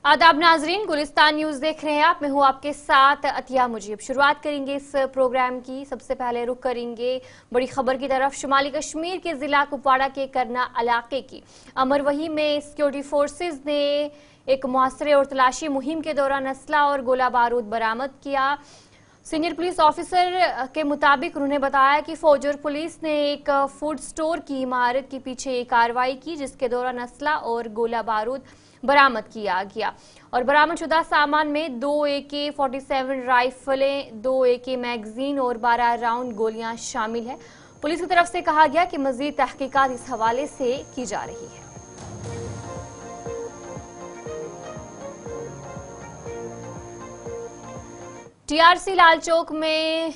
आदाब नाजरीन, गुलिस्तान न्यूज देख रहे हैं आप। मैं हूं आपके साथ अतिया मुजीब। शुरुआत करेंगे इस प्रोग्राम की। सबसे पहले रुख करेंगे बड़ी खबर की तरफ। शुमाली कश्मीर के जिला कुपवाड़ा के करना इलाके की अमरवही में सिक्योरिटी फोर्सेज ने एक मुआसरे और तलाशी मुहिम के दौरान असला और गोला बारूद बरामद किया। सीनियर पुलिस ऑफिसर के मुताबिक उन्होंने बताया कि फौज और पुलिस ने एक फूड स्टोर की इमारत के पीछे कार्रवाई की, जिसके दौरान असला और गोला बारूद बरामद किया गया। और बरामदशुदा सामान में 2 AK-47 राइफलें, 2 AK मैगजीन और 12 राउंड गोलियां शामिल है। पुलिस की तरफ से कहा गया कि मजीद तहकीकात इस हवाले से की जा रही है। TRC लाल चौक में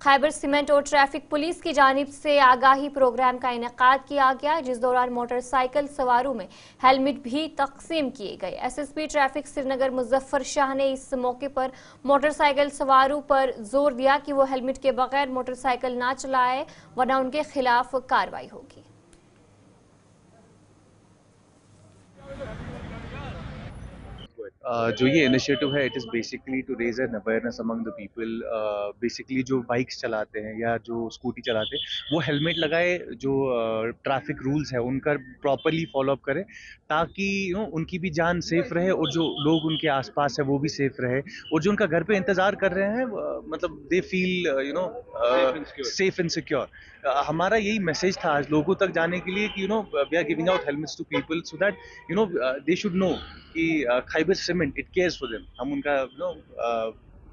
खैबर सीमेंट और ट्रैफिक पुलिस की जानिब से आगाही प्रोग्राम का इनेकाद किया गया, जिस दौरान मोटरसाइकिल सवारों में हेलमेट भी तकसीम किए गए। SSP ट्रैफिक श्रीनगर मुजफ्फर शाह ने इस मौके पर मोटरसाइकिल सवारों पर जोर दिया कि वो हेलमेट के बगैर मोटरसाइकिल ना चलाए, वरना उनके खिलाफ कार्रवाई होगी। जो ये इनिशिएटिव है, it is basically to raise an awareness among the people. Basically जो बाइक्स चलाते हैं या जो स्कूटी चलाते हैं वो हेलमेट लगाए, जो ट्रैफिक रूल्स है उनका प्रॉपरली फॉलो अप करें, ताकि उनकी भी जान सेफ रहे और जो लोग उनके आसपास है वो भी सेफ रहे, और जो उनका घर पे इंतजार कर रहे हैं मतलब they feel safe and secure. हमारा यही मैसेज था आज लोगों तक जाने के लिए कि we are giving out helmets to people so that they should know कि Khyber cement it cares for them. हम उनका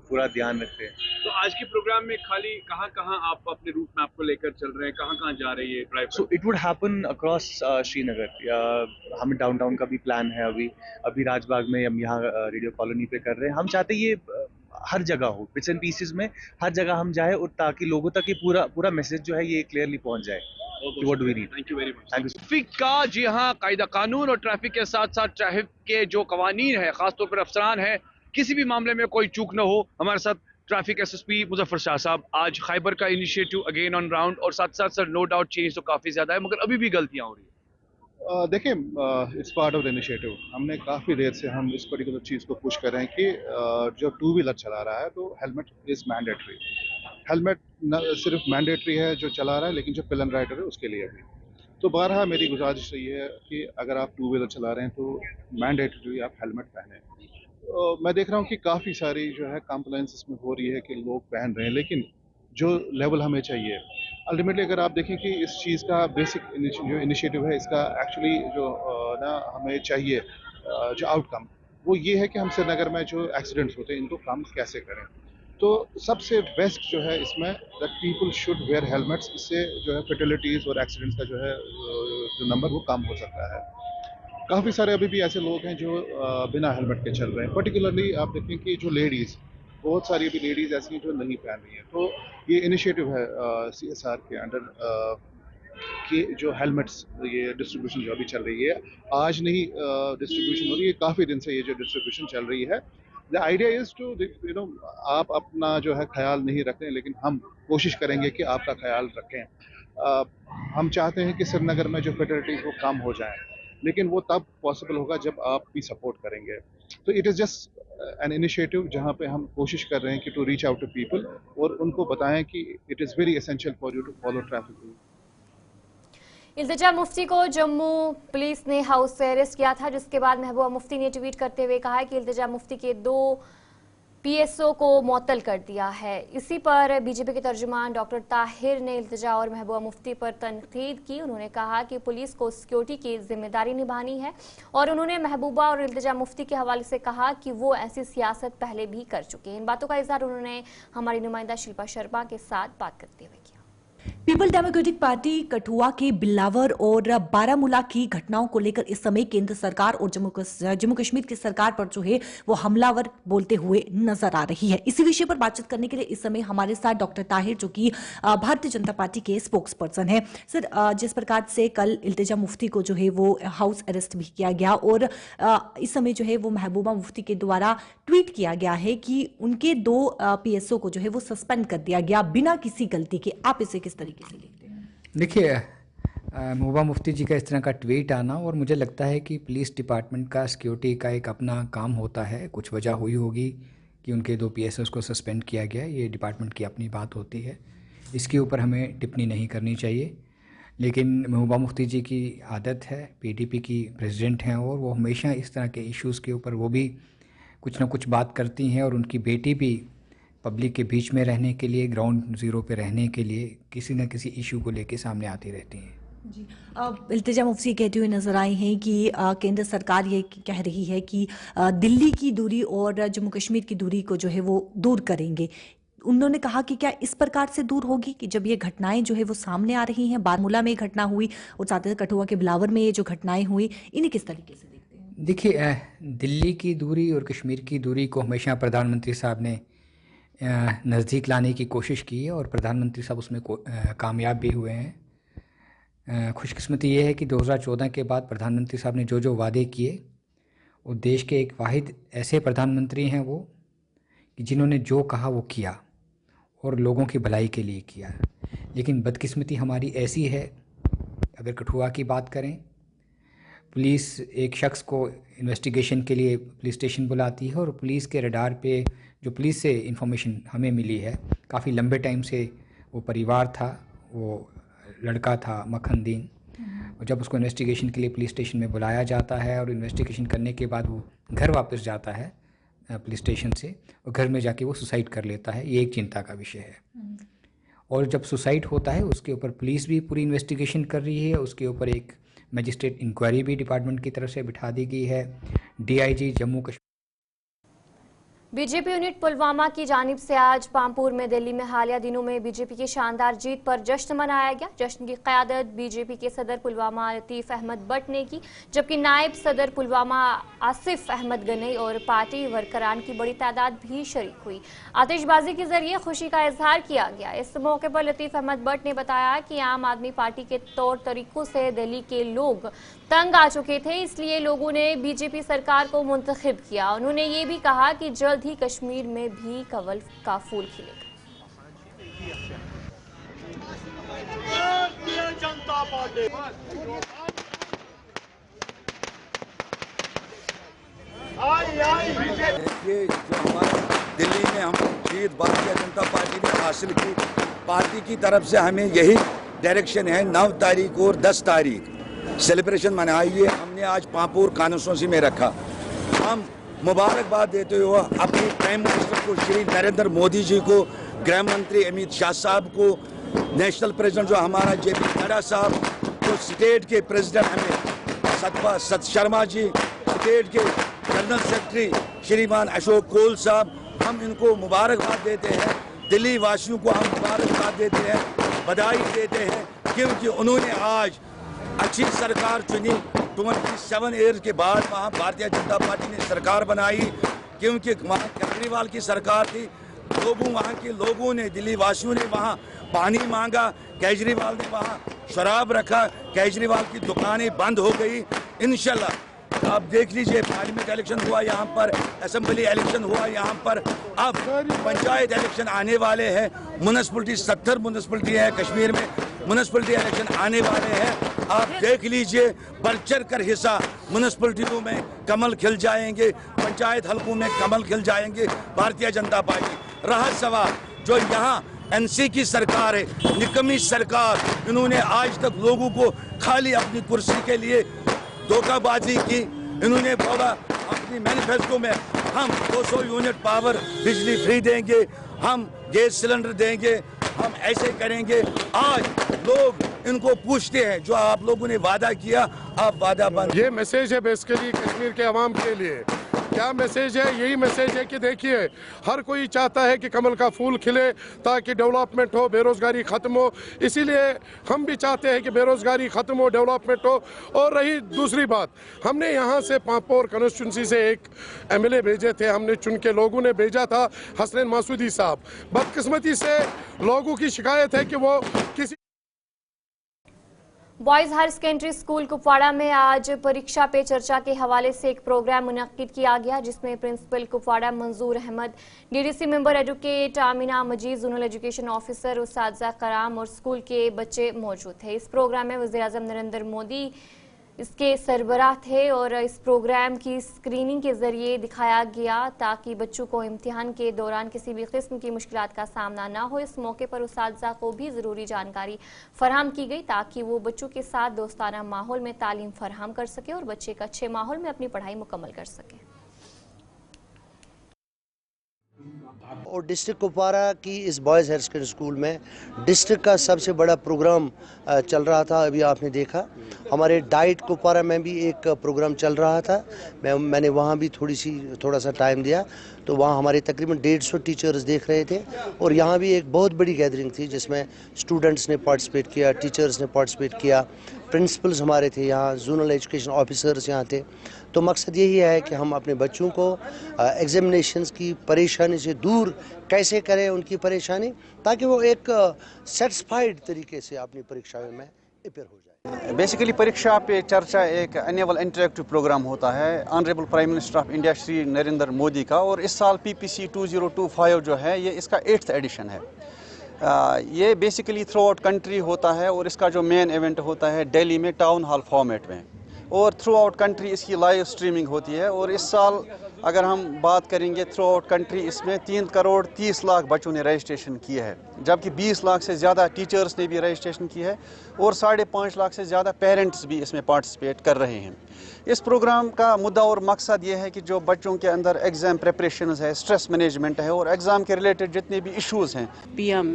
पूरा ध्यान रखते हैं। तो आज के प्रोग्राम में खाली कहाँ आप अपने रूट मैप को लेकर चल रहे हैं, कहाँ जा रही है drive? So it would happen across Srinagar. हमें डाउनटाउन का भी प्लान है। अभी राजबाग में हम यहाँ रेडियो कॉलोनी पे कर रहे हैं। हम चाहते हैं ये हर जगह हो, बिट्स एंड पीसेस में हर जगह हम जाए, और ताकि लोगों तक ये पूरा मैसेज जो है ये क्लियरली पहुंच जाए। What do we need? Thank you very much. Thank you. Traffic का जी हाँ, कायदा कानून और ट्रैफिक के साथ साथ ट्रैफिक के जो कवानीन है, खासतौर पर अफसरान है, किसी भी मामले में कोई चूक न हो। हमारे साथ ट्रैफिक SSP मुजफ्फर शाह साहब। आज खैबर का इनिशिएटिव अगेन ऑन राउंड, और साथ साथ सर नो डाउट चेंज तो काफी ज्यादा है, मगर अभी भी गलतियां हो रही है। देखिए, it's part of the initiative. हमने काफ़ी देर से हम इस पर्टिकुलर चीज़ को पुश कर रहे हैं कि जो टू व्हीलर चला रहा है तो हेलमेट इज़ मैंडेटरी। हेलमेट न सिर्फ मैंडेटरी है जो चला रहा है, लेकिन जो पिलन राइडर है उसके लिए भी। तो बहरहाल मेरी गुजारिश रही है कि अगर आप टू व्हीलर चला रहे हैं तो मैंडेटरी आप हेलमेट पहने। मैं देख रहा हूँ कि काफ़ी सारी जो है कंप्लाइंस इसमें हो रही है कि लोग पहन रहे हैं, लेकिन जो लेवल हमें चाहिए अल्टीमेटली, अगर आप देखें कि इस चीज़ का बेसिक जो इनिशिएटिव है, इसका एक्चुअली जो ना हमें चाहिए जो आउटकम वो ये है कि हम श्रीनगर में जो एक्सीडेंट्स होते हैं इनको कम कैसे करें। तो सबसे बेस्ट जो है इसमें that people should wear helmets. इससे जो है फर्टिलिटीज़ और एक्सीडेंट्स का जो है जो नंबर वो कम हो सकता है। काफ़ी सारे अभी भी ऐसे लोग हैं जो बिना हेलमेट के चल रहे हैं। पर्टिकुलरली आप देखें कि जो लेडीज़, बहुत सारी अभी लेडीज़ ऐसी हैं जो नहीं पहन रही हैं। तो ये इनिशिएटिव है CSR के अंडर कि जो हेलमेट्स ये डिस्ट्रीब्यूशन जो अभी चल रही है, आज नहीं डिस्ट्रीब्यूशन हो रही है, काफ़ी दिन से ये जो डिस्ट्रीब्यूशन चल रही है। द आइडिया इज़ टू आप अपना जो है ख्याल नहीं रखते, लेकिन हम कोशिश करेंगे कि आपका ख्याल रखें। हम चाहते हैं कि श्रीनगर में जो फैटलिटीज़ वो कम हो जाएँ, लेकिन वो तब पॉसिबल होगा जब आप भी सपोर्ट करेंगे। तो it is just an initiative जहाँ पे हम कोशिश कर रहे हैं कि to reach out to people और उनको बताएं कि it is very essential for you to follow traffic rule. Iltija Mufti को जम्मू पुलिस ने हाउस अरेस्ट किया था, जिसके बाद महबूबा मुफ्ती ने ट्वीट करते हुए कहा कि इल्तिजा मुफ्ती के 2 PSO को मुअत्तल कर दिया है। इसी पर बीजेपी के तर्जुमान डॉक्टर ताहिर ने इल्तिजा और महबूबा मुफ्ती पर तनकीद की। उन्होंने कहा कि पुलिस को सिक्योरिटी की जिम्मेदारी निभानी है, और उन्होंने महबूबा और इल्तिजा मुफ्ती के हवाले से कहा कि वो ऐसी सियासत पहले भी कर चुके हैं। इन बातों का इजहार उन्होंने हमारी नुमाइंदा शिल्पा शर्मा के साथ बात करते हुए किया। पीपल डेमोक्रेटिक पार्टी कठुआ के बिलावर और बारामूला की घटनाओं को लेकर इस समय केंद्र सरकार और जम्मू कश्मीर की सरकार पर जो है वो हमलावर बोलते हुए नजर आ रही है। इसी विषय पर बातचीत करने के लिए इस समय हमारे साथ डॉक्टर ताहिर, जो कि भारतीय जनता पार्टी के स्पोक्स पर्सन है। सर, जिस प्रकार से कल इल्तिजा मुफ्ती को जो है वो हाउस अरेस्ट भी किया गया, और इस समय जो है वो महबूबा मुफ्ती के द्वारा ट्वीट किया गया है कि उनके 2 PSO को जो है वो सस्पेंड कर दिया गया बिना किसी गलती के, आप इसे किस तरीके से देखते हैं? देखिए, महबूबा मुफ्ती जी का इस तरह का ट्वीट आना, और मुझे लगता है कि पुलिस डिपार्टमेंट का सिक्योरिटी का एक अपना काम होता है। कुछ वजह हुई होगी कि उनके 2 PSS को सस्पेंड किया गया, ये डिपार्टमेंट की अपनी बात होती है, इसके ऊपर हमें टिप्पणी नहीं करनी चाहिए। लेकिन महबूबा मुफ्ती जी की आदत है, PDP की प्रेसिडेंट हैं, और वो हमेशा इस तरह के इश्यूज़ के ऊपर वो भी कुछ ना कुछ बात करती हैं, और उनकी बेटी भी पब्लिक के बीच में रहने के लिए, ग्राउंड ज़ीरो पे रहने के लिए किसी न किसी इशू को लेके सामने आती रहती हैं। जी, इल्तिजा मुफ्ती कहती हुई नजर आई हैं कि केंद्र सरकार ये कह रही है कि दिल्ली की दूरी और जम्मू कश्मीर की दूरी को जो है वो दूर करेंगे। उन्होंने कहा कि क्या इस प्रकार से दूर होगी कि जब ये घटनाएं जो है वो सामने आ रही हैं, बारामूला में घटना हुई और साथ ही कठुआ के बिलावर में ये जो घटनाएं हुई, इन्हें किस तरीके से देखते हैं? देखिए, दिल्ली की दूरी और कश्मीर की दूरी को हमेशा प्रधानमंत्री साहब ने नज़दीक लाने की कोशिश की है, और प्रधानमंत्री साहब उसमें कामयाब भी हुए हैं। खुशकिस्मती ये है कि 2014 के बाद प्रधानमंत्री साहब ने जो जो वादे किए, वो देश के एक वाहिद ऐसे प्रधानमंत्री हैं वो कि जिन्होंने जो कहा वो किया और लोगों की भलाई के लिए किया। लेकिन बदकिस्मती हमारी ऐसी है, अगर कठुआ की बात करें, पुलिस एक शख्स को इन्वेस्टिगेशन के लिए पुलिस स्टेशन बुलाती है, और पुलिस के रडार पे जो पुलिस से इंफॉर्मेशन हमें मिली है, काफ़ी लंबे टाइम से वो परिवार था, वो लड़का था मखनदीन, और जब उसको इन्वेस्टिगेशन के लिए पुलिस स्टेशन में बुलाया जाता है और इन्वेस्टिगेशन करने के बाद वो घर वापस जाता है पुलिस स्टेशन से, और घर में जाके वो सुसाइड कर लेता है। ये एक चिंता का विषय है। और जब सुसाइड होता है उसके ऊपर पुलिस भी पूरी इन्वेस्टिगेशन कर रही है, उसके ऊपर एक मजिस्ट्रेट इंक्वायरी भी डिपार्टमेंट की तरफ से बिठा दी गई है। DIG Jammu Kashmir BJP unit Pulwama की जानिब से आज पामपुर में दिल्ली में हालिया दिनों में बीजेपी की शानदार जीत पर जश्न मनाया गया। जश्न की क़यादत बीजेपी के सदर पुलवामा लतीफ़ अहमद भट्ट ने की, जबकि नायब सदर पुलवामा आसिफ अहमद गनई और पार्टी वर्करान की बड़ी तादाद भी शरीक हुई। आतिशबाजी के जरिए खुशी का इजहार किया गया। इस मौके पर लतीफ़ अहमद भट्ट ने बताया कि आम आदमी पार्टी के तौर तरीकों से दिल्ली के लोग तंग आ चुके थे, इसलिए लोगों ने बीजेपी सरकार को मुंतखब किया। उन्होंने ये भी कहा कि जल्द ही कश्मीर में भी कंवल का फूल खिलेगा। ये जो हमारे दिल्ली में हम जीत भारतीय जनता पार्टी ने हासिल की, पार्टी की तरफ से हमें यही डायरेक्शन है, 9 तारीख और 10 तारीख सेलिब्रेशन मनाइए। हमने आज पामपुर कॉन्स्टिट्यूंसी में रखा। हम मुबारकबाद देते हुए अपने प्राइम मिनिस्टर को श्री नरेंद्र मोदी जी को, गृह मंत्री अमित शाह साहब को, नेशनल प्रेसिडेंट जो हमारा JP नड्डा साहब, तो स्टेट के प्रेसिडेंट हमें सत शर्मा जी, स्टेट के जनरल सेक्रेटरी श्रीमान अशोक कोल साहब, हम इनको मुबारकबाद देते हैं। दिल्ली वासियों को हम मुबारकबाद देते हैं, बधाई देते हैं, क्योंकि उन्होंने आज अच्छी सरकार चुनी। 27 ईयर्स के बाद वहाँ भारतीय जनता पार्टी ने सरकार बनाई, क्योंकि वहाँ केजरीवाल की सरकार थी। वहाँ के लोगों ने, दिल्ली वासियों ने वहाँ पानी मांगा, केजरीवाल ने वहाँ शराब रखा, केजरीवाल की दुकानें बंद हो गई। इंशाल्लाह आप देख लीजिए, पार्लियामेंट इलेक्शन हुआ यहाँ पर, असेंबली इलेक्शन हुआ यहाँ पर, अब पंचायत इलेक्शन आने वाले हैं। म्यूनिसिपलिटी 70 म्यूनिसिपलिटी है कश्मीर में, म्यूनिसिपलिटी इलेक्शन आने वाले हैं। आप देख लीजिए, बढ़-चढ़ कर हिस्सा म्यूनिसिपलिटियों में कमल खिल जाएंगे, पंचायत हलकों में कमल खिल जाएंगे। भारतीय जनता पार्टी रहा सवाल जो यहाँ NC की सरकार है, निकम्मी सरकार, इन्होंने आज तक लोगों को खाली अपनी कुर्सी के लिए धोखाबाजी की। इन्होंने बोला अपनी मैनिफेस्टो में हम 200 यूनिट पावर बिजली फ्री देंगे, हम गैस सिलेंडर देंगे, हम ऐसे करेंगे। आज लोग इनको पूछते हैं जो आप लोगों ने वादा किया, आप वादा बंद। ये मैसेज है बेसिकली कश्मीर के अवाम के लिए। क्या मैसेज है? यही मैसेज है कि देखिए, हर कोई चाहता है कि कमल का फूल खिले ताकि डेवलपमेंट हो, बेरोजगारी खत्म हो। इसीलिए हम भी चाहते हैं कि बेरोजगारी खत्म हो, डेवलपमेंट हो। और रही दूसरी बात, हमने यहाँ से पामपुर कॉन्स्टिट्यूंसी से एक MLA भेजे थे, हमने चुन के लोगों ने भेजा था, हसनैन मासूदी साहब। बदकिस्मती से लोगों की शिकायत है कि वो किसी boys higher secondary school Kupwara में आज परीक्षा पे चर्चा के हवाले से एक प्रोग्राम मुनक्किद किया गया, जिसमें principal Kupwara Manzoor Ahmad, DDC member advocate Amina Majeed, zonal education officer Ustad Karam और स्कूल के बच्चे मौजूद थे। इस प्रोग्राम में वज़ीर-ए-आज़म नरेंद्र मोदी इसके सरबराह थे और इस प्रोग्राम की स्क्रीनिंग के जरिए दिखाया गया ताकि बच्चों को इम्तिहान के दौरान किसी भी किस्म की मुश्किलात का सामना ना हो। इस मौके पर उस्ताद को भी ज़रूरी जानकारी फराहम की गई ताकि वो बच्चों के साथ दोस्ताना माहौल में तालीम फराहम कर सके और बच्चे एक अच्छे माहौल में अपनी पढ़ाई मुकम्मल कर सके। और डिस्ट्रिक्ट कुपवाड़ा की इस बॉयज़ हायर सेकेंडरी स्कूल में डिस्ट्रिक्ट का सबसे बड़ा प्रोग्राम चल रहा था। अभी आपने देखा हमारे डाइट कुपवाड़ा में भी एक प्रोग्राम चल रहा था। मैंने वहाँ भी थोड़ा सा टाइम दिया, तो वहाँ हमारे तकरीबन 150 टीचर्स देख रहे थे और यहाँ भी एक बहुत बड़ी गैदरिंग थी जिसमें स्टूडेंट्स ने पार्टिसिपेट किया, टीचर्स ने पार्टिसिपेट किया, प्रिंसिपल्स हमारे थे यहाँ, जोनल एजुकेशन ऑफिसर्स यहाँ थे। तो मकसद यही है कि हम अपने बच्चों को एग्जामिनेशंस की परेशानी से दूर कैसे करें उनकी परेशानी, ताकि वो एक सेटिस्फाइड तरीके से अपनी परीक्षाओं में अपेयर हो जाए। बेसिकली परीक्षा पे चर्चा एक एनुअल इंटरेक्टिव प्रोग्राम होता है honourable prime minister of India Shri Narendra Modi का, और इस साल PPC 2025 जो है ये इसका 8th एडिशन है। ये बेसिकली थ्रू आउट कंट्री होता है और इसका जो मेन इवेंट होता है दिल्ली में टाउन हॉल फॉर्मेट में, और थ्रू आउट कंट्री इसकी लाइव स्ट्रीमिंग होती है। और इस साल अगर हम बात करेंगे थ्रू आउट कंट्री, इसमें 3 करोड़ 30 लाख बच्चों ने रजिस्ट्रेशन किया है, जबकि 20 लाख से ज़्यादा टीचर्स ने भी रजिस्ट्रेशन की है और 5.5 लाख से ज़्यादा पेरेंट्स भी इसमें पार्टिसिपेट कर रहे हैं। इस प्रोग्राम का मुद्दा और मकसद ये है कि जो बच्चों के अंदर एग्ज़ाम प्रिपरेशंस है, स्ट्रेस मैनेजमेंट है और एग्ज़ाम के रिलेटेड जितने भी इश्यूज़ हैं, PM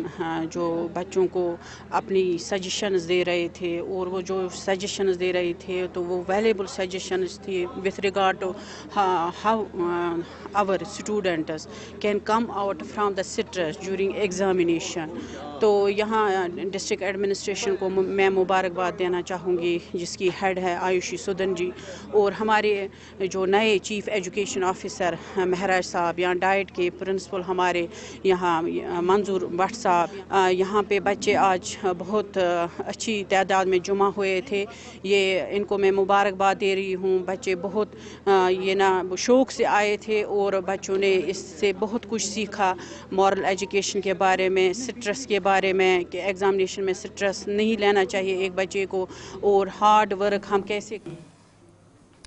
जो बच्चों को अपनी सजेशंस दे रहे थे और वो जो सजेशंस दे रहे थे तो वो वैल्यूएबल सजेशंस थी with regard to how our students can come out from the stress during examination। तो यहाँ डिस्ट्रिक्ट एडमिनिस्ट्रेशन को मैं मुबारकबाद देना चाहूँगी, जिसकी हेड है आयुषी सुदन जी, और हमारे जो नए चीफ एजुकेशन ऑफिसर महराज साहब, यहाँ डाइट के प्रिंसिपल हमारे यहाँ मंजूर भट्ट साहब। यहाँ पे बच्चे आज बहुत अच्छी तादाद में जुमा हुए थे, ये इनको मैं मुबारकबाद दे रही हूँ। बच्चे बहुत ये ना शौक़ से आए थे और बच्चों ने इससे बहुत कुछ सीखा, मॉरल एजुकेशन के बारे में, स्ट्रेस के बारे में कि एग्जामिनेशन में स्ट्रेस नहीं लेना चाहिए एक बच्चे को, और हार्ड वर्क हम कैसे।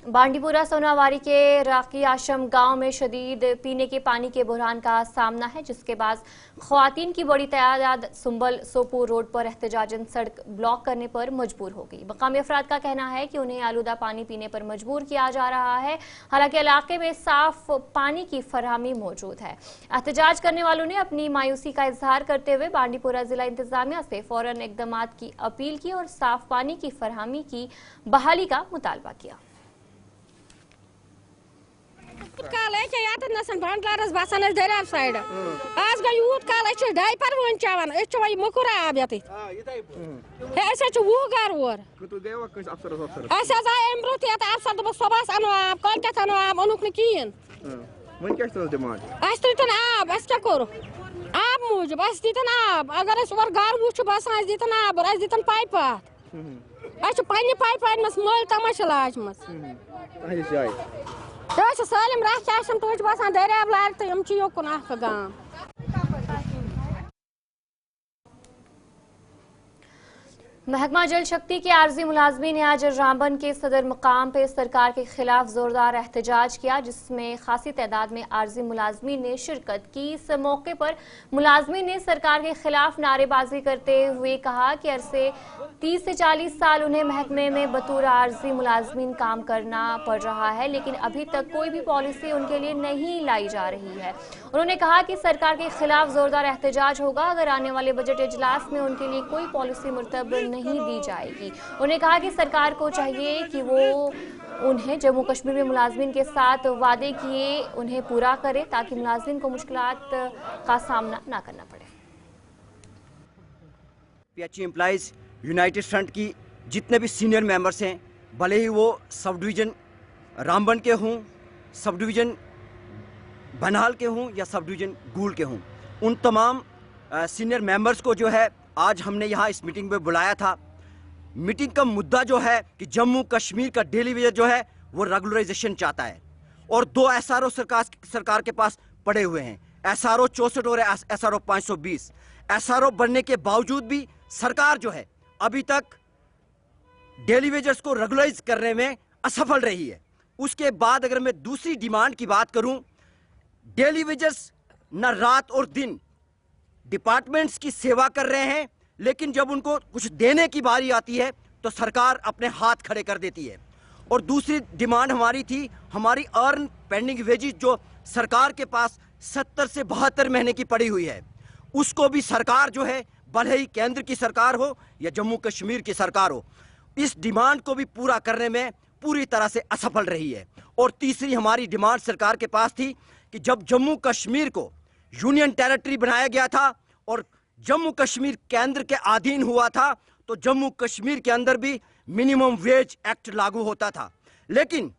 बांडीपुरा सोनावारी के राकी आश्रम गांव में शदीद पीने के पानी के बहरान का सामना है, जिसके बाद ख्वातीन की बड़ी तादाद सुंबल सोपुर रोड पर एहतजाजन सड़क ब्लॉक करने पर मजबूर हो गई। मकामी अफराद का कहना है कि उन्हें आलूदा पानी पीने पर मजबूर किया जा रहा है, हालांकि इलाके में साफ पानी की फरहमी मौजूद है। एहतजाज करने वालों ने अपनी मायूसी का इजहार करते हुए बांडीपुरा जिला इंतजामिया से फौरन इकदामात की अपील की और साफ पानी की फरहमी की बहाली का मुतालबा किया। काल नसन भंडारस बसान दरियाव साइड आज गई यूत काल डायपर वन चवान वही मकुर आब ये 20 गर और आए अम ब्रोह अफसर दोप सुबह अनो आब कल अनो आब ओनुक कहें दिन आब क्या करो आब मूजूब दिन आब अगर और गर वो बसान दिन आब और दिन पाइप पे पाइप मल तमाश लाजम सालिम राह तो बसान दरियाव लार तो यम योकुन गांव। महकमा जल शक्ति के आर्जी मुलाजमीन ने आज रामबन के सदर मकाम पे सरकार के खिलाफ जोरदार एहतजाज किया, जिसमें खासी तादाद में आर्जी मुलाजमीन ने शिरकत की। इस मौके पर मुलाजमीन ने सरकार के खिलाफ नारेबाजी करते हुए कहा कि अरसे 30 से 40 साल उन्हें महकमे में बतौर आर्जी मुलाजमीन काम करना पड़ रहा है, लेकिन अभी तक कोई भी पॉलिसी उनके लिए नहीं लाई जा रही है। उन्होंने कहा कि सरकार के खिलाफ जोरदार एहतजाज होगा अगर आने वाले बजट इजलास में उनके लिए कोई पॉलिसी मुर्तब नहीं दी जाएगी। उन्होंने कहा कि सरकार को चाहिए कि वो उन्हें जम्मू कश्मीर में मुलाजमीन के साथ वादे किए उन्हें पूरा करे ताकि मुलाजमीन को मुश्किलात का सामना ना करना पड़े। PHE एम्प्लॉइज यूनाइटेड फ्रंट की जितने भी सीनियर मेंबर्स हैं, भले ही वो सब डिवीज़न रामबन के हों, सब डिवीज़न बनहाल के हों या सब डिवीज़न गूल के हों, उन तमाम सीनियर मेंबर्स को जो है आज हमने यहाँ इस मीटिंग में बुलाया था मीटिंग का मुद्दा जो है कि जम्मू कश्मीर का डेली वेज जो है वो रेगुलराइजेशन चाहता है, और 2 SRO सरकार के पास पड़े हुए हैं, SRO 64 और SRO 520। SRO बनने के बावजूद भी सरकार जो है अभी तक डेली वेजर्स को रेगुलराइज करने में असफल रही है। उसके बाद अगर मैं दूसरी डिमांड की बात करूं, डेली वेजर्स न रात और दिन डिपार्टमेंट्स की सेवा कर रहे हैं, लेकिन जब उनको कुछ देने की बारी आती है तो सरकार अपने हाथ खड़े कर देती है। और दूसरी डिमांड हमारी थी, हमारी अर्न पेंडिंग वेजेस जो सरकार के पास 70 से 72 महीने की पड़ी हुई है, उसको भी सरकार जो है, भले ही केंद्र की सरकार हो या जम्मू कश्मीर की सरकार हो, इस डिमांड को भी पूरा करने में पूरी तरह से असफल रही है। और तीसरी हमारी डिमांड सरकार के पास थी कि जब जम्मू कश्मीर को यूनियन टेरिटरी बनाया गया था और जम्मू कश्मीर केंद्र के अधीन हुआ था, तो जम्मू कश्मीर के अंदर भी मिनिमम वेज एक्ट लागू होता था, लेकिन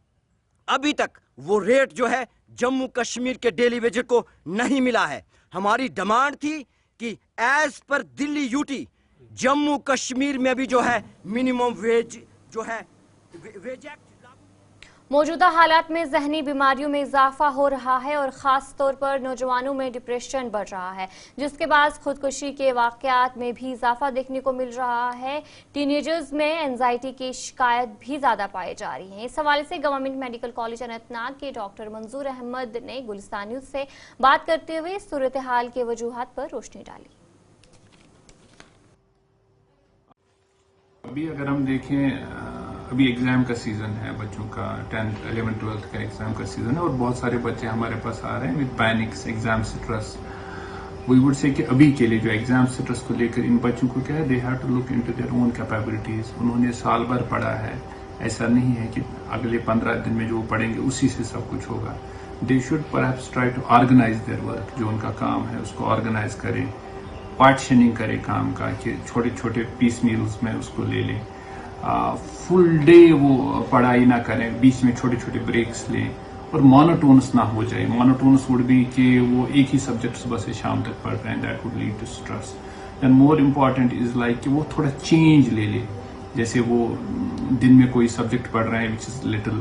अभी तक वो रेट जो है जम्मू कश्मीर के डेली वेजर को नहीं मिला है। हमारी डिमांड थी कि as per Delhi UT Jammu Kashmir में भी जो है मिनिमम वेज जो है वेज एक्ट। मौजूदा हालात में जहनी बीमारियों में इजाफा हो रहा है और ख़ास तौर पर नौजवानों में डिप्रेशन बढ़ रहा है, जिसके बाद खुदकुशी के वाक़यात में भी इजाफा देखने को मिल रहा है। टीनेजर्स में एंजाइटी की शिकायत भी ज़्यादा पाई जा रही है। इस हवाले से गवर्नमेंट मेडिकल कॉलेज अनंतनाग के डॉक्टर मंजूर अहमद ने गुलिस्तान न्यूज़ से बात करते हुए सूरत हाल के वजूहात पर रोशनी डाली। अभी अगर हम देखें, अभी एग्ज़ाम का सीज़न है बच्चों का, 10th, 11th, 12th का एग्ज़ाम का सीज़न है और बहुत सारे बच्चे हमारे पास आ रहे हैं with panics, exam stress. We would say कि अभी के लिए जो एग्ज़ाम स्ट्रेस को लेकर इन बच्चों को क्या है, they have to look into their own capabilities. उन्होंने साल भर पढ़ा है, ऐसा नहीं है कि अगले 15 दिन में जो पढ़ेंगे उसी से सब कुछ होगा। They should perhaps try to organise their work, जो उनका काम है उसको ऑर्गेनाइज करें, पार्टीशनिंग करें काम का, कि छोटे छोटे पीस मील्स में उसको ले लें, फुल डे वो पढ़ाई ना करें, बीच में छोटे छोटे ब्रेक्स लें और मोनोटोनस ना हो जाए। मोनोटोनस वुड बी कि वो एक ही सब्जेक्ट सुबह से शाम तक पढ़ रहे हैं, that would lead to stress. And more important is like कि वो थोड़ा चेंज ले ले, जैसे वो दिन में कोई सब्जेक्ट पढ़ रहे हैं which is little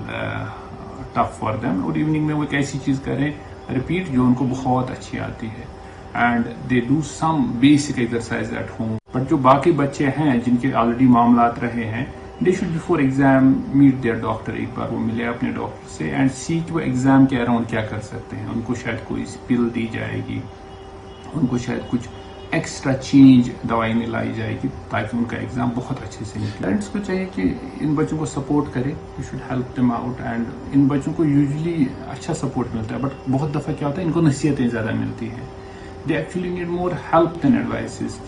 tough for them, और इवनिंग में वो एक ऐसी चीज करें रिपीट जो उनको बहुत अच्छी आती है, and they do some basic exercise at home. But जो बाकी बच्चे हैं जिनके ऑलरेडी मामलात रहे हैं, they should before exam meet their doctor, एक बार वो मिले अपने डॉक्टर से एंड सी कि वो एग्जाम के अराउंड क्या कर सकते हैं। उनको शायद कोई पिल दी जाएगी, उनको शायद कुछ एक्स्ट्रा चेंज दवाई में लाई जाएगी ताकि उनका एग्जाम बहुत अच्छे से निकले। पेरेंट्स को चाहिए कि इन बच्चों को सपोर्ट करें, you should help them out. And in बच्चों को यूजुअली अच्छा सपोर्ट मिलता है, बट बहुत दफ़ा क्या होता है इनको नसीहतें ज़्यादा मिलती हैं। They actually need more help than advices.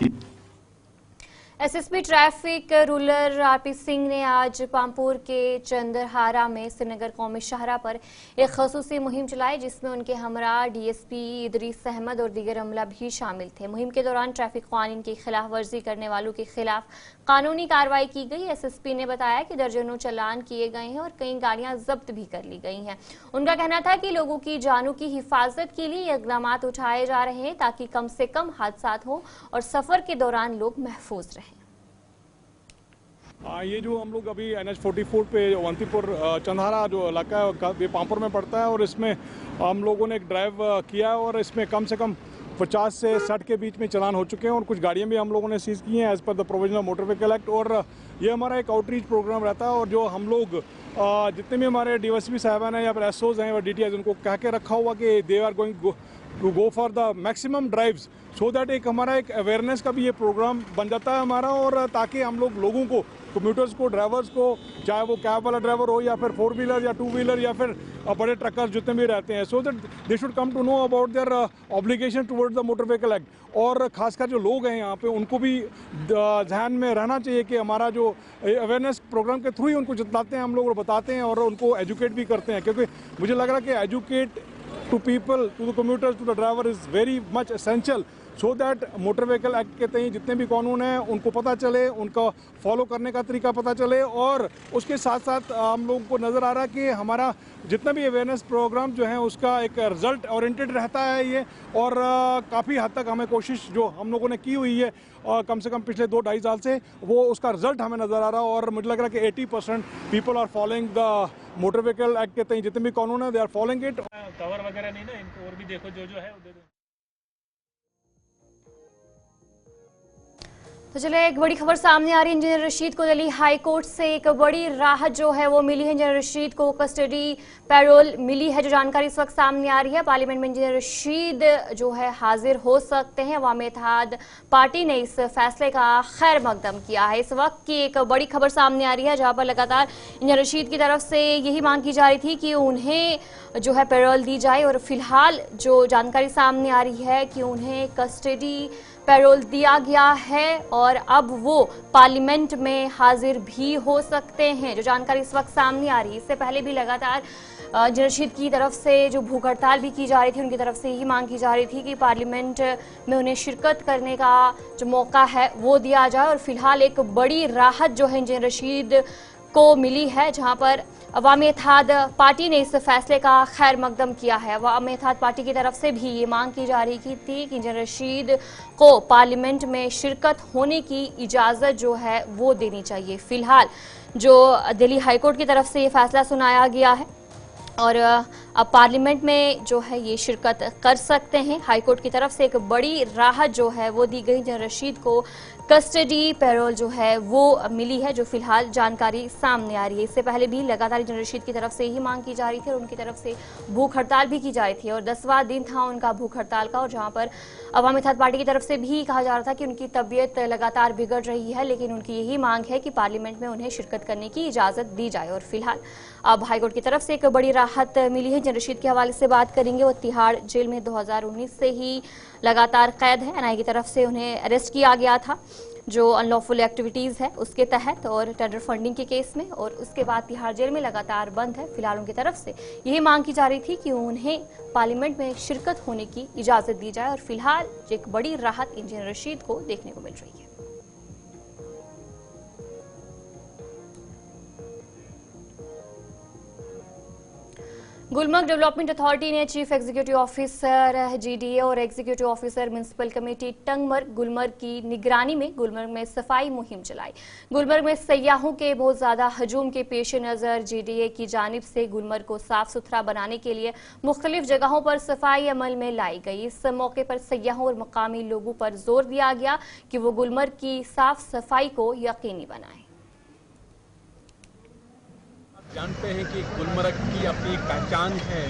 SSP traffic rural RP Singh ने आज पामपुर के चंद्रहारा में श्रीनगर कौमी शाहरा पर एक खसूसी मुहिम चलाई, जिसमें उनके हमरा डीएसपी इदरीस अहमद और दीगर अमला भी शामिल थे। मुहिम के दौरान ट्रैफिक कानून की खिलाफ वर्जी करने वालों के खिलाफ कानूनी कार्रवाई की गई। एसएसपी ने बताया कि दर्जनों चालान किए गए हैं और कई गाड़ियां जब्त भी कर ली गई हैं। उनका कहना था कि लोगों की जानों की हिफाजत के लिए इक़दाम उठाए जा रहे हैं ताकि कम से कम हादसा हो और सफर के दौरान लोग महफूज रहें। ये जो हम लोग अभी NH44 पे अवंतीपुर चंद्रहारा जो इलाका है ये पामपुर में पड़ता है, और इसमें हम लोगों ने एक ड्राइव किया है और इसमें कम से कम 50 से 60 के बीच में चालान हो चुके हैं और कुछ गाड़ियां भी हम लोगों ने सीज की हैं as per the provision of motor vehicle act. और ये हमारा एक आउटरीच प्रोग्राम रहता है, और जो हम लोग जितने भी हमारे DSP साहबान हैं या फिर SOs हैं या DTIs, उनको कह के रखा हुआ कि they are going to go for the maximum drives, so that एक हमारा एक अवेयरनेस का भी ये प्रोग्राम बन जाता है हमारा, और ताकि हम लोगों को, कम्यूटर्स को, ड्राइवर्स को, चाहे वो कैब वाला ड्राइवर हो या फिर 4 व्हीलर या 2 व्हीलर या फिर बड़े ट्रकर्स जितने भी रहते हैं, so that they should come to know about their obligation towards the motor vehicle act. और खासकर जो लोग हैं यहाँ पे उनको भी ध्यान में रहना चाहिए कि हमारा जो अवेयरनेस प्रोग्राम के थ्रू ही उनको जताते हैं हम लोग और बताते हैं और उनको एजुकेट भी करते हैं, क्योंकि मुझे लग रहा है कि educate to people, to the commuters, to the driver is very much essential so that motor vehicle act के तहत जितने भी कानून हैं उनको पता चले, उनका फॉलो करने का तरीका पता चले। और उसके साथ साथ हम लोगों को नज़र आ रहा है कि हमारा जितना भी अवेयरनेस प्रोग्राम जो है उसका एक रिजल्ट ओरिएंटेड रहता है ये। और काफ़ी हद तक हमें कोशिश जो हम लोगों ने की हुई है कम से कम पिछले 2-2.5 साल से, वो उसका रिजल्ट हमें नज़र आ रहा है। और मुझे लग रहा है कि 80% people are following the motor vehicle act के तहत जितने भी कानून है they are following it. Cover वगैरह नहीं ना इनको, और भी देखो जो है वो दे दो। तो चले एक बड़ी खबर सामने आ रही है। इंजीनियर रशीद को दिल्ली हाई कोर्ट से एक बड़ी राहत जो है वो मिली है। इंजीनियर रशीद को कस्टडी पैरोल मिली है। जो जानकारी इस वक्त सामने आ रही है, पार्लियामेंट में इंजीनियर रशीद जो है हाजिर हो सकते हैं। अवामी इत्तेहाद पार्टी ने इस फैसले का खैर मकदम किया है। इस वक्त की एक बड़ी खबर सामने आ रही है, जहां पर लगातार इंजीनियर रशीद की तरफ से यही मांग की जा रही थी कि उन्हें जो है पैरोल दी जाए। और फिलहाल जो जानकारी सामने आ रही है कि उन्हें कस्टडी पैरोल दिया गया है और अब वो पार्लियामेंट में हाजिर भी हो सकते हैं। जो जानकारी इस वक्त सामने आ रही है, इससे पहले भी लगातार इंजीनियर रशीद की तरफ से जो भूख हड़ताल भी की जा रही थी, उनकी तरफ से यही मांग की जा रही थी कि पार्लियामेंट में उन्हें शिरकत करने का जो मौका है वो दिया जाए। और फिलहाल एक बड़ी राहत जो है इंजीनियर रशीद को मिली है, जहां पर अवामी इत्तेहाद पार्टी ने इस फैसले का खैर मकदम किया है। अवामी इत्तेहाद पार्टी की तरफ से भी ये मांग की जा रही थी कि इंजीनियर रशीद को पार्लियामेंट में शिरकत होने की इजाज़त जो है वो देनी चाहिए। फिलहाल जो दिल्ली हाईकोर्ट की तरफ से ये फैसला सुनाया गया है और अब पार्लियामेंट में जो है ये शिरकत कर सकते हैं। हाईकोर्ट की तरफ से एक बड़ी राहत जो है वो दी गई। इंजीनियर रशीद को कस्टडी पैरोल जो है वो मिली है, जो फिलहाल जानकारी सामने आ रही है। इससे पहले भी लगातार इंजीनियर रशीद की तरफ से यही मांग की जा रही थी और उनकी तरफ से भूख हड़ताल भी की जा रही थी और 10वां दिन था उनका भूख हड़ताल का। और जहां पर अवामी इत्तेहाद पार्टी की तरफ से भी कहा जा रहा था कि उनकी तबीयत लगातार बिगड़ रही है, लेकिन उनकी यही मांग है कि पार्लियामेंट में उन्हें शिरकत करने की इजाज़त दी जाए। और फिलहाल अब हाईकोर्ट की तरफ से एक बड़ी राहत मिली है। इंजीनियर रशीद के हवाले से बात करेंगे। वो तिहाड़ जेल में 2019 से ही लगातार कैद है। एनआईए की तरफ से उन्हें अरेस्ट किया गया था जो अनलॉफुल एक्टिविटीज़ है उसके तहत और टेंडर फंडिंग के केस में, और उसके बाद तिहाड़ जेल में लगातार बंद है। फिलहाल उनकी तरफ से यही मांग की जा रही थी कि उन्हें पार्लियामेंट में शिरकत होने की इजाज़त दी जाए। और फिलहाल एक बड़ी राहत इंजीनियर रशीद को देखने को मिल रही है। गुलमर्ग डेवलपमेंट अथॉरिटी ने चीफ एग्जीक्यूटिव ऑफिसर जीडीए और executive officer municipal committee Tangmarg Gulmarg की निगरानी में गुलमर्ग में सफाई मुहिम चलाई। गुलमर्ग में सयाहों के बहुत ज्यादा हजूम के पेश नजर जीडीए की जानिब से गुलमर्ग को साफ सुथरा बनाने के लिए मुख्तलिफ जगहों पर सफाई अमल में लाई गई। इस मौके पर सयाहों और मकामी लोगों पर जोर दिया गया कि वो गुलमर्ग की साफ सफाई को यकीनी बनाएं। जानते हैं कि गुलमर्ग की अपनी एक पहचान है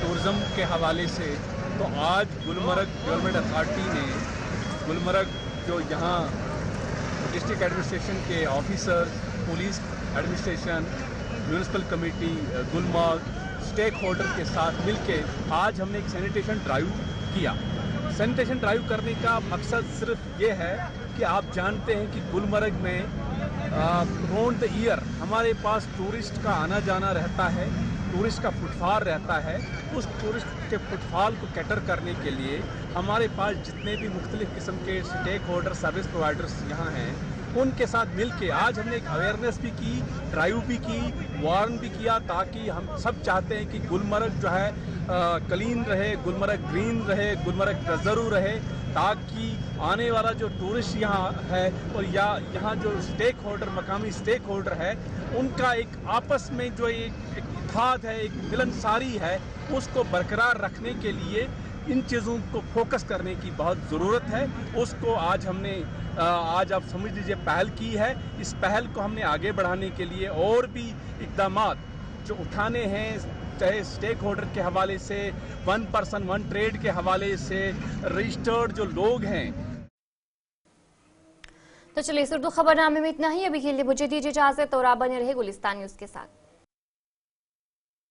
टूरिज्म के हवाले से, तो आज गुलमर्ग डेवलपमेंट अथॉरिटी ने गुलमर्ग जो यहाँ डिस्ट्रिक्ट एडमिनिस्ट्रेशन के officers, police administration, municipal committee Gulmarg, stakeholder के साथ मिलके आज हमने एक सैनिटेशन ड्राइव किया। सैनिटेशन ड्राइव करने का मकसद सिर्फ ये है कि आप जानते हैं कि गुलमर्ग में थ्रूआउट द ईयर हमारे पास टूरिस्ट का आना जाना रहता है, टूरिस्ट का फुटफॉल रहता है। उस टूरिस्ट के फुटफॉल को कैटर करने के लिए हमारे पास जितने भी मुख्तलिफ किस्म के स्टेक होल्डर सर्विस प्रोवाइडर्स यहाँ हैं, उनके साथ मिलके आज हमने एक अवेयरनेस भी की, ड्राइव भी की, वार्न भी किया, ताकि हम सब चाहते हैं कि गुलमर्ग जो है क्लीन रहे, गुलमर्ग ग्रीन रहे, गुलमर्ग ट्रेजरू रहे, ताकि आने वाला जो टूरिस्ट यहाँ है और यहाँ जो स्टेक होल्डर मकामी स्टेक होल्डर है उनका एक आपस में जो एक इत्तेहाद है, एक मिलनसारी है, उसको बरकरार रखने के लिए इन चीज़ों को फोकस करने की बहुत ज़रूरत है। उसको आज हमने आज आप समझ लीजिए पहल की है। इस पहल को हमने आगे बढ़ाने के लिए और भी इक़दाम जो उठाने हैं, चाहे स्टेक होल्डर के हवाले से, 1 पर्सन 1 ट्रेड के हवाले से, रजिस्टर्ड जो लोग हैं। तो चलिए इस उर्दू खबरनामे में इतना ही। अभी के लिए मुझे दीजिए इजाजत और आप बने रहे गुलिस्तान न्यूज़ के साथ।